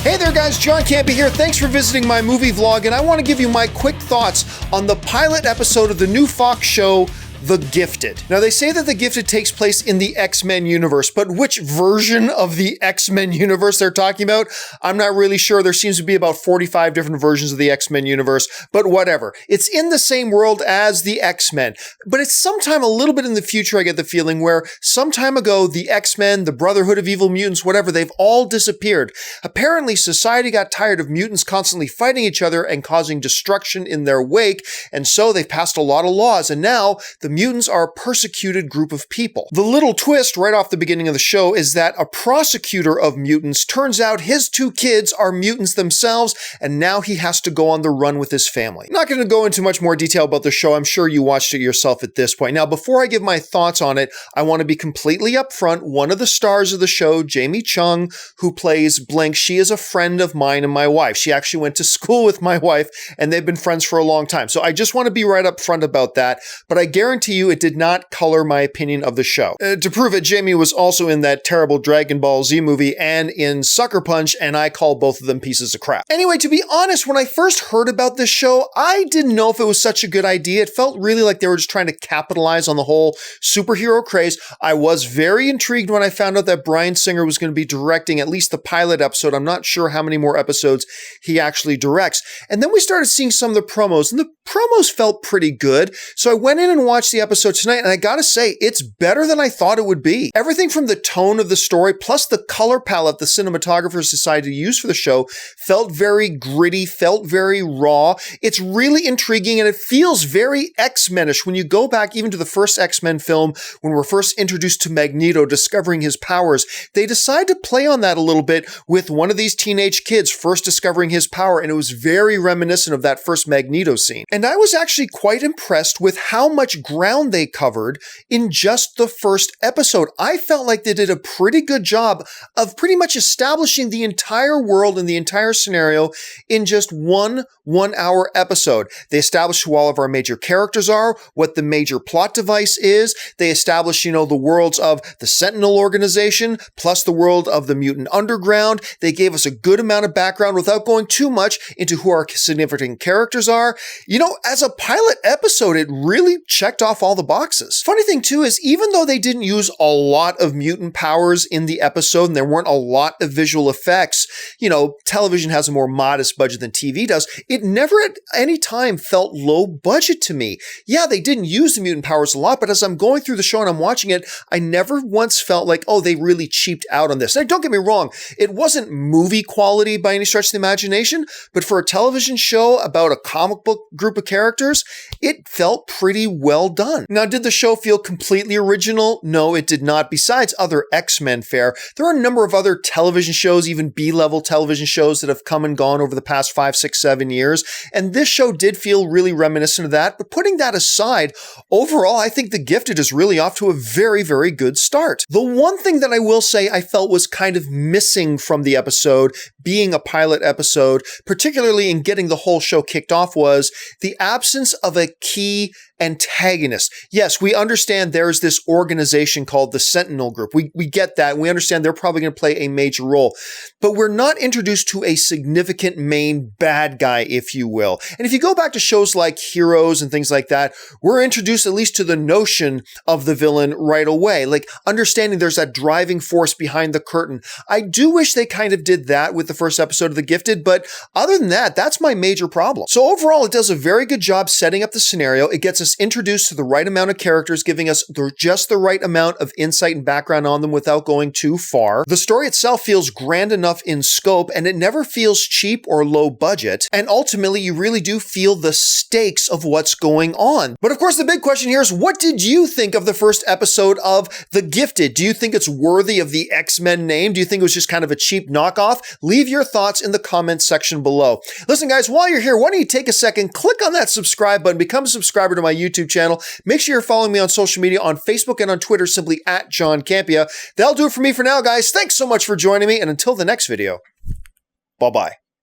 Hey there guys, John Campea here. Thanks for visiting my movie vlog, and I want to give you my quick thoughts on the pilot episode of the new Fox show, The Gifted. Now, they say that The Gifted takes place in the X-Men universe, but which version of the X-Men universe they're talking about, I'm not really sure. There seems to be about 45 different versions of the X-Men universe, but whatever. It's in the same world as the X-Men, but it's sometime a little bit in the future, I get the feeling, where some time ago, the X-Men, the Brotherhood of Evil Mutants, whatever, they've all disappeared. Apparently, society got tired of mutants constantly fighting each other and causing destruction in their wake, and so they've passed a lot of laws, and now the mutants are a persecuted group of people. The little twist right off the beginning of the show is that a prosecutor of mutants turns out his two kids are mutants themselves, and now he has to go on the run with his family. I'm not going to go into much more detail about the show. I'm sure you watched it yourself at this point. Now, before I give my thoughts on it, I want to be completely upfront. One of the stars of the show, Jamie Chung, who plays Blink, she is a friend of mine and my wife. She actually went to school with my wife, and they've been friends for a long time. So I just want to be right up front about that, but I guarantee you it did not color my opinion of the show. To prove it, Jamie was also in that terrible Dragon Ball Z movie and in Sucker Punch, and I call both of them pieces of crap. Anyway, to be honest, when I first heard about this show, I didn't know if it was such a good idea. It felt really like they were just trying to capitalize on the whole superhero craze. I was very intrigued when I found out that Bryan Singer was going to be directing at least the pilot episode. I'm not sure how many more episodes he actually directs. And then we started seeing some of the promos, and the promos felt pretty good. So I went in and watched the episode tonight, and I gotta say, it's better than I thought it would be. Everything from the tone of the story, plus the color palette the cinematographers decided to use for the show, felt very gritty, felt very raw. It's really intriguing, and it feels very X-Men-ish when you go back even to the first X-Men film, when we're first introduced to Magneto discovering his powers. They decide to play on that a little bit with one of these teenage kids first discovering his power, and it was very reminiscent of that first Magneto scene. And I was actually quite impressed with how much ground they covered in just the first episode. I felt like they did a pretty good job of pretty much establishing the entire world and the entire scenario in just one 1-hour episode. They established who all of our major characters are, what the major plot device is. They established, the worlds of the Sentinel organization, plus the world of the mutant underground. They gave us a good amount of background without going too much into who our significant characters are. As a pilot episode, it really checked off all the boxes. Funny thing too is, even though they didn't use a lot of mutant powers in the episode and there weren't a lot of visual effects, television has a more modest budget than TV does, it never at any time felt low budget to me. Yeah, they didn't use the mutant powers a lot, but as I'm going through the show and I'm watching it, I never once felt like, oh, they really cheaped out on this. Now, don't get me wrong, it wasn't movie quality by any stretch of the imagination, but for a television show about a comic book group of characters, it felt pretty well done. Now, did the show feel completely original? No, it did not. Besides other X-Men fare, there are a number of other television shows, even B-level television shows that have come and gone over the past 5, 6, 7 years, and this show did feel really reminiscent of that. But putting that aside, overall, I think The Gifted is really off to a very, very good start. The one thing that I will say I felt was kind of missing from the episode, being a pilot episode, particularly in getting the whole show kicked off, was the absence of a key antagonist. Yes, we understand there's this organization called the Sentinel Group. We get that. We understand they're probably going to play a major role, but we're not introduced to a significant main bad guy, if you will. And if you go back to shows like Heroes and things like that, we're introduced at least to the notion of the villain right away, like understanding there's that driving force behind the curtain. I do wish they kind of did that with the first episode of The Gifted, but other than that, that's my major problem. So overall, it does a very good job setting up the scenario. It gets us introduced to the right amount of characters, giving us just the right amount of insight and background on them without going too far. The story itself feels grand enough in scope, and it never feels cheap or low budget. And ultimately, you really do feel the stakes of what's going on. But of course, the big question here is, what did you think of the first episode of The Gifted? Do you think it's worthy of the X-Men name? Do you think it was just kind of a cheap knockoff? Leave your thoughts in the comments section below. Listen, guys, while you're here, why don't you take a second, click on that subscribe button, become a subscriber to my YouTube channel. Make sure you're following me on social media, on Facebook and on Twitter, simply at John Campea. That'll do it for me for now, guys. Thanks so much for joining me, and until the next video, bye-bye.